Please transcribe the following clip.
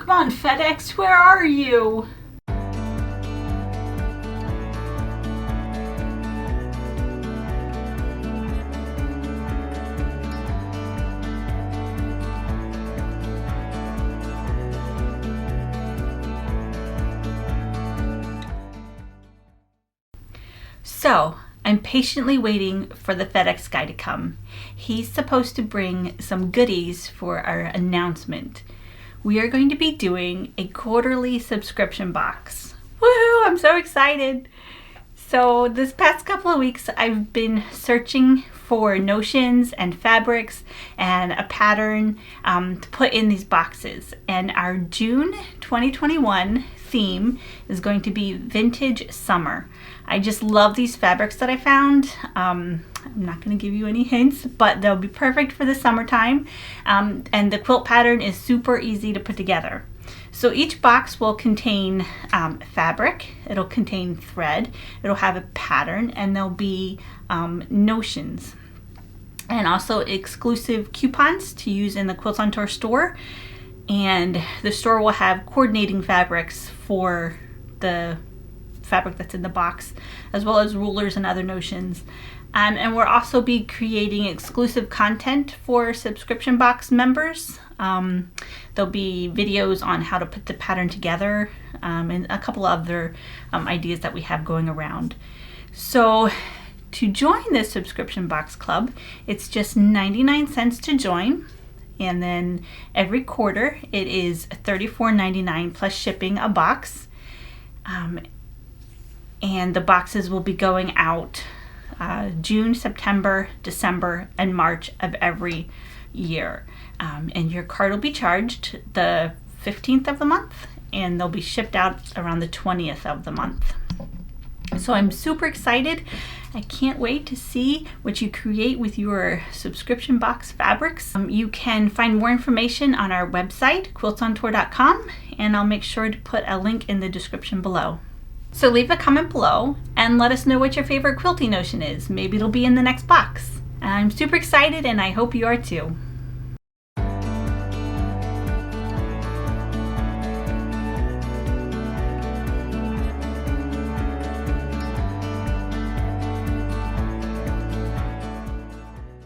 Come on, FedEx, where are you? So, I'm patiently waiting for the FedEx guy to come. He's supposed to bring some goodies for our announcement. We are going to be doing a quarterly subscription box. Woohoo! I'm so excited! So this past couple of weeks I've been searching for notions and fabrics and a pattern to put in these boxes. And our June 2021 theme is going to be vintage summer. I just love these fabrics that I found. I'm not going to give you any hints, but they'll be perfect for the summertime. And the quilt pattern is super easy to put together. So each box will contain fabric, it'll contain thread, it'll have a pattern, and there'll be notions. And also exclusive coupons to use in the Quilts on Tour store. And the store will have coordinating fabrics for the fabric that's in the box, as well as rulers and other notions. And we'll also be creating exclusive content for subscription box members. There'll be videos on how to put the pattern together, and a couple other ideas that we have going around. So to join the subscription box club, it's just 99 cents to join. And then every quarter it is $34.99 plus shipping a box. And the boxes will be going out June, September, December, and March of every year. And your card will be charged the 15th of the month, and they'll be shipped out around the 20th of the month. So I'm super excited. I can't wait to see what you create with your subscription box fabrics. You can find more information on our website, quiltsontour.com, and I'll make sure to put a link in the description below. So leave a comment below and let us know what your favorite quilting notion is. Maybe it'll be in the next box. I'm super excited, and I hope you are too.